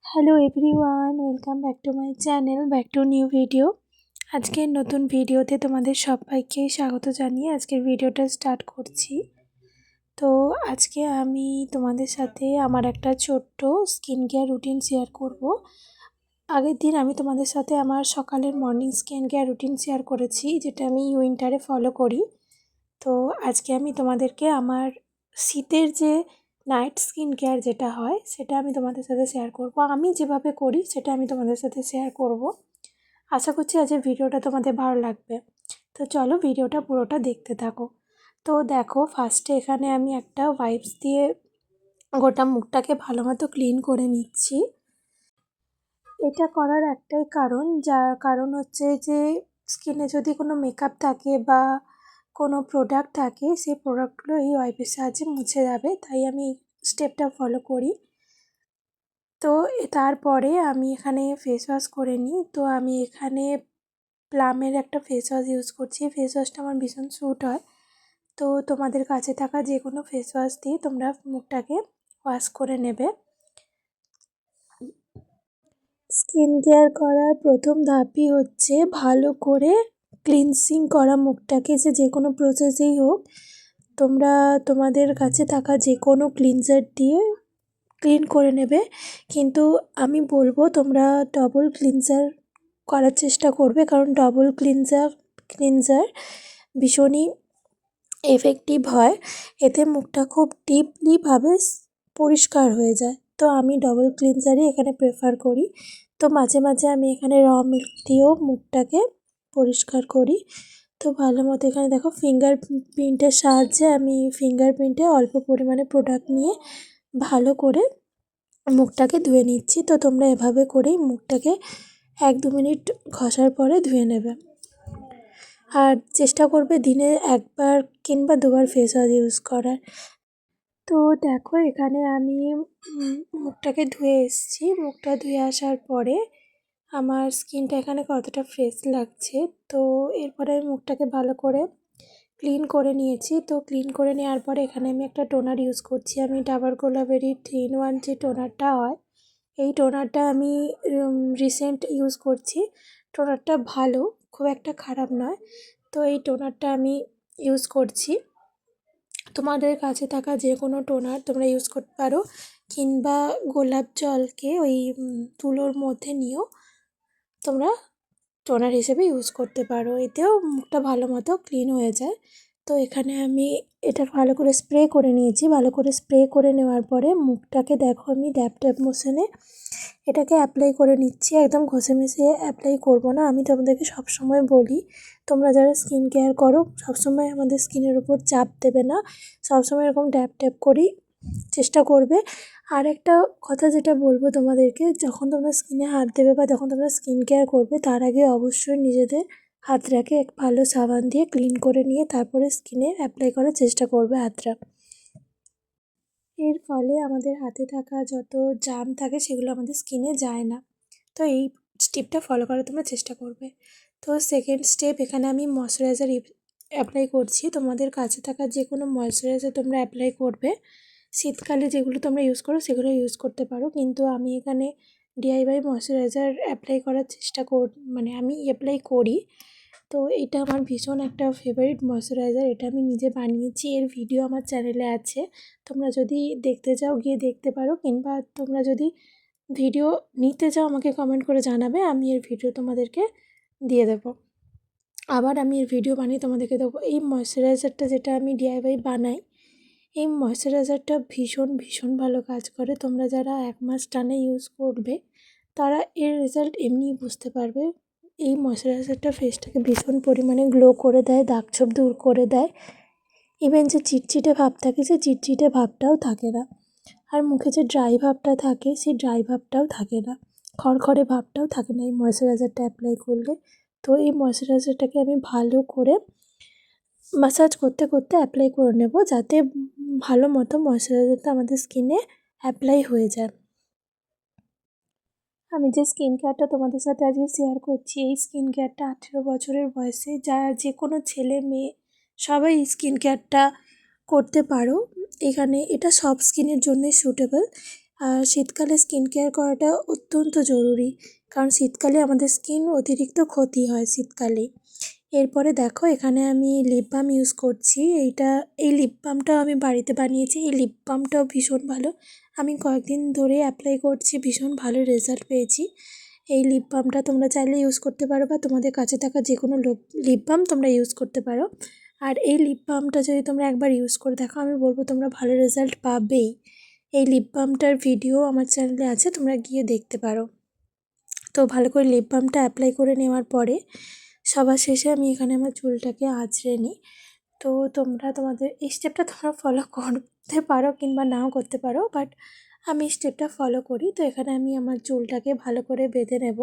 Hello everyone, welcome back to my channel, back to new video. আজকের নতুন ভিডিওতে তোমাদের সবাইকে স্বাগত জানিয়ে আজকের ভিডিওটা স্টার্ট করছি। তো আজকে আমি তোমাদের সাথে আমার একটা ছোট্ট স্কিন কেয়ার রুটিন শেয়ার করব। আগের দিন আমি তোমাদের সাথে আমার সকালের morning skin care routine share করেছি, যেটা আমি উইন্টারে ফলো করি। তো আজকে আমি তোমাদেরকে আমার শীতের যে নাইট স্কিন কেয়ার যেটা হয় সেটা আমি তোমাদের সাথে শেয়ার করব। আমি যেভাবে করি সেটা আমি তোমাদের সাথে শেয়ার করব। আশা করছি আজকের ভিডিওটা তোমাদের ভালো লাগবে। তো চলো ভিডিওটা পুরোটা দেখতে থাকো। তো দেখো, ফার্স্টে এখানে আমি একটা ওয়াইপস দিয়ে গোটা মুখটাকে ভালো মতো ক্লিন করে নিচ্ছি। এটা করার একটাই কারণ হচ্ছে যে স্কিনে যদি কোনো মেকআপ থাকে বা কোনো প্রোডাক্ট থাকে, সেই প্রোডাক্টগুলো এই ওয়াইপের সাহায্যে মুছে যাবে, তাই আমি স্টেপটা ফলো করি। তো তারপরে আমি এখানে ফেস ওয়াশ করে নিই। তো আমি এখানে প্লামের একটা ফেস ওয়াশ ইউজ করছি। ফেস ওয়াশটা আমার ভীষণ স্যুট হয়। তো তোমাদের কাছে থাকা যে কোনো ফেস ওয়াশ দিয়ে তোমরা মুখটাকে ওয়াশ করে নেবে। স্কিন কেয়ার করার প্রথম ধাপই হচ্ছে ভালো করে ক্লিনসিং করা মুখটাকে, যে কোনো প্রসেসেই হোক তোমরা তোমাদের কাছে থাকা যে কোনো ক্লিনজার দিয়ে ক্লিন করে নেবে। কিন্তু আমি বলবো তোমরা ডবল ক্লিনজার করার চেষ্টা করবে, কারণ ডবল ক্লিনজার ভীষণই এফেক্টিভ হয়। এতে মুখটা খুব ডিপলিভাবে পরিষ্কার হয়ে যায়। তো আমি ডবল ক্লিনজারই এখানে প্রেফার করি। তো মাঝে মাঝে আমি এখানে র মিল্ক দিয়েও মুখটাকে পরিষ্কার করি। তো ভালো মতো এখানে দেখো ফিঙ্গার প্রিন্টের সাহায্যে আমি ফিঙ্গার প্রিন্টে অল্প পরিমাণে প্রোডাক্ট নিয়ে ভালো করে মুখটাকে ধুয়ে নিচ্ছি। তো তোমরা এভাবে করেই মুখটাকে 1-2 মিনিট ঘষার পরে ধুয়ে নেবে। আর চেষ্টা করবে দিনে 1বার কিংবা 2বার ফেস ওয়াশ ইউজ করার। তো দেখো এখানে আমি মুখটাকে ধুয়ে এসেছি। মুখটা ধুয়ে আসার পরে আমার স্কিনটা এখানে কতটা ফ্রেশ লাগছে। তো এরপরে আমি মুখটাকে ভালো করে ক্লিন করে নিয়েছি। তো ক্লিন করে নেওয়ার পরে এখানে আমি একটা টোনার ইউজ করছি। আমি ডাবর গোলাপেরই 3-in-1 যে টোনারটা হয়, এই টোনারটা আমি রিসেন্ট ইউজ করছি। টোনারটা ভালো, খুব একটা খারাপ নয়। তো এই টোনারটা আমি ইউজ করছি। তোমাদের কাছে থাকা যে কোনো টোনার তোমরা ইউজ করতে পারো, কিংবা গোলাপ জলকে ওই তুলোর মধ্যে নিয়েও তোমরা টোনার হিসেবে ইউজ করতে পারো। এতেও মুখটা ভালো মতো ক্লিন হয়ে যায়। তো এখানে আমি এটা ভালো করে স্প্রে করে নিয়েছি। ভালো করে স্প্রে করে নেওয়ার পরে মুখটাকে দেখো আমি ড্যাব ড্যাব মোশনে এটাকে অ্যাপ্লাই করে নিচ্ছি। একদম ঘষে মিশিয়ে অ্যাপ্লাই করব না। আমি তোমাদেরকে সবসময় বলি, তোমরা যারা স্কিন কেয়ার করো সবসময় আমাদের স্কিনের উপর চাপ দেবে না, সবসময় এরকম ড্যাব ড্যাব করেই চেষ্টা করবে। আর একটা কথা যেটা বলবো তোমাদেরকে, যখন তোমরা স্কিনে হাত দেবে বা যখন তোমরা স্কিন কেয়ার করবে, তার আগে অবশ্যই নিজেদের হাতটাকে এক ভালো সাবান দিয়ে ক্লিন করে নিয়ে তারপরে স্কিনে অ্যাপ্লাই করার চেষ্টা করবে হাতটা। এর ফলে আমাদের হাতে থাকা যত জার্ম থাকে সেগুলো আমাদের স্কিনে যায় না। তো এই স্টেপটা ফলো করার তোমরা চেষ্টা করবে। তো সেকেন্ড স্টেপ, এখানে আমি ময়শ্চারাইজার অ্যাপ্লাই করছি। তোমাদের কাছে থাকা যে কোনো ময়শ্চারাইজার তোমরা অ্যাপ্লাই করবে। শীতকালে যেগুলো তোমরা ইউজ করো সেগুলো ইউজ করতে পারো, কিন্তু আমি এখানে ডিআইওয়াই ময়শ্চারাইজার অ্যাপ্লাই করার আমি অ্যাপ্লাই করি। তো এটা আমার ভীষণ একটা ফেভারিট ময়শ্চারাইজার। এটা আমি নিজে বানিয়েছি, এর ভিডিও আমার চ্যানেলে আছে। তোমরা যদি দেখতে চাও গিয়ে দেখতে পারো, কিংবা তোমরা যদি ভিডিও নিতে চাও আমাকে কমেন্ট করে জানাবে, আমি এর ভিডিও তোমাদেরকে দিয়ে দেবো। আবার আমি এর ভিডিও বানিয়ে তোমাদেরকে দেবো। এই ময়শ্চারাইজারটা যেটা আমি ডিআইওয়াই বানাই, এই ময়শ্চারাইজারটা ভীষণ ভীষণ ভালো কাজ করে। তোমরা যারা 1 মাস টানা ইউজ করবে তারা এর রেজাল্ট এমনিই বুঝতে পারবে। এই ময়শ্চারাইজারটা ফেসটাকে ভীষণ পরিমাণে গ্লো করে দেয়, দাগ ছোপ দূর করে দেয়। ইভেন যে চিটচিটে ভাব থাকে, সেই চিটচিটে ভাবটাও থাকে না। আর মুখে যে ড্রাই ভাবটা থাকে, সেই ড্রাই ভাবটাও থাকে না, খড়খড়ে ভাবটাও থাকে না এই ময়শ্চারাইজারটা অ্যাপ্লাই করলে। তো এই ময়শ্চারাইজারটাকে আমি ভালো করে ম্যাসাজ করতে করতে অ্যাপ্লাই করে নেব, যাতে ভালো মতো ময়শ্চারাইজারটা আমাদের স্কিনে অ্যাপ্লাই হয়ে যায়। আমি যে স্কিন কেয়ারটা তোমাদের সাথে আজকে শেয়ার করছি, এই স্কিন কেয়ারটা 18 বছরের বয়সে যে কোনো ছেলে মেয়ে সবাই এই স্কিন কেয়ারটা করতে পারো। এখানে এটা সব স্কিনের জন্যই সুটেবল। আর শীতকালে স্কিন কেয়ার করাটা অত্যন্ত জরুরি, কারণ শীতকালে আমাদের স্কিন অতিরিক্ত ক্ষতি হয় শীতকালে। এরপরে দেখো এখানে আমি লিপ বাম ইউজ করছি। এই লিপ বামটাও আমি বাড়িতে বানিয়েছি। এই লিপ বামটাও ভীষণ ভালো, আমি কয়েকদিন ধরে অ্যাপ্লাই করছি, ভীষণ ভালো রেজাল্ট পেয়েছি। এই লিপ বামটা তোমরা চাইলে ইউজ করতে পারো, বা তোমাদের কাছে থাকা যে কোনো লিপ বাম তোমরা ইউজ করতে পারো। আর এই লিপ বামটা যদি তোমরা একবার ইউজ করে দেখো, আমি বলবো তোমরা ভালো রেজাল্ট পাবেই। এই লিপ বামটার ভিডিও আমার চ্যানেলে আছে, তোমরা গিয়ে দেখতে পারো। তো ভালো করে লিপ বামটা অ্যাপ্লাই করে নেওয়ার পরে সবার শেষে আমি এখানে আমার চুলটাকে আঁচড়ে নিই। তো তোমরা তোমাদের এই স্টেপটা তোমরা ফলো করতে পারো কিংবা নাও করতে পারো, বাট আমি স্টেপটা ফলো করি। তো এখানে আমি আমার চুলটাকে ভালো করে বেঁধে নেব।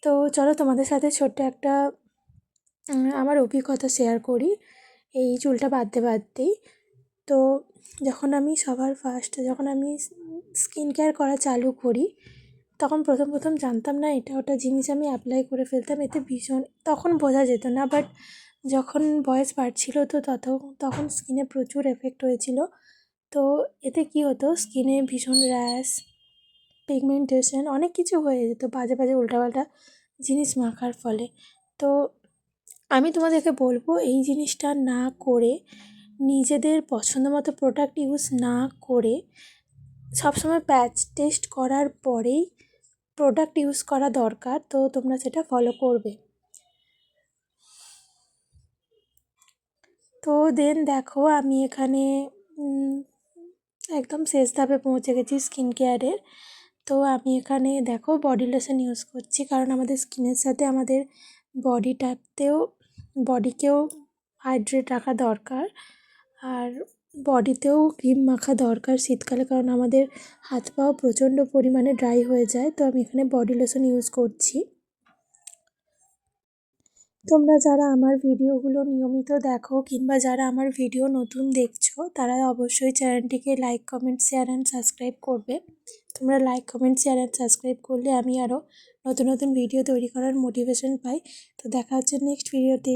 তো চলো তোমাদের সাথে ছোট্ট একটা আমার অভিজ্ঞতা শেয়ার করি এই চুলটা বাঁধতেই। তো যখন আমি সবার ফার্স্ট যখন আমি স্কিন কেয়ার করা চালু করি, তখন প্রথম জানতাম না এটা ওটা জিনিস আমি অ্যাপ্লাই করে ফেলতাম, এতে ভীষণ তখন বোঝা যেত না। বাট যখন বয়স বাড়ছিল তো তখন স্কিনে প্রচুর এফেক্ট হয়েছিল। তো এতে কী হতো, স্কিনে ভীষণ র্যাশ, পিগমেন্টেশন অনেক কিছু হয়ে যেত বাজে বাজে উল্টাপাল্টা জিনিস মাখার ফলে। তো আমি তোমাদেরকে বলবো এই জিনিসটা না করে, নিজেদের পছন্দ মতো প্রোডাক্ট ইউজ না করে, সবসময় প্যাচ টেস্ট করার পরেই প্রোডাক্ট ইউজ করা দরকার। তো তোমরা সেটা ফলো করবে। তো দেন দেখো আমি এখানে একদম শেষ ধাপে পৌঁছে গেছি স্কিন কেয়ারের। তো আমি এখানে দেখো বডি লোশন ইউজ করছি, কারণ আমাদের স্কিনের সাথে আমাদের বডিকেও হাইড্রেট রাখা দরকার। আর বডিতেও ক্রিম মাখা দরকার শীতকালে, কারণ আমাদের হাত পাও প্রচণ্ড পরিমাণে ড্রাই হয়ে যায়। তো আমি এখানে বডি লোশন ইউজ করছি। তোমরা যারা আমার ভিডিওগুলো নিয়মিত দেখো কিংবা যারা আমার ভিডিও নতুন দেখছো, তারা অবশ্যই চ্যানেলটিকে like, comment, share and subscribe করবে। তোমরা like, comment, share and subscribe করলে আমি আরও নতুন ভিডিও তৈরি করার মোটিভেশন পাই। তো দেখা হচ্ছে নেক্সট ভিডিওতে।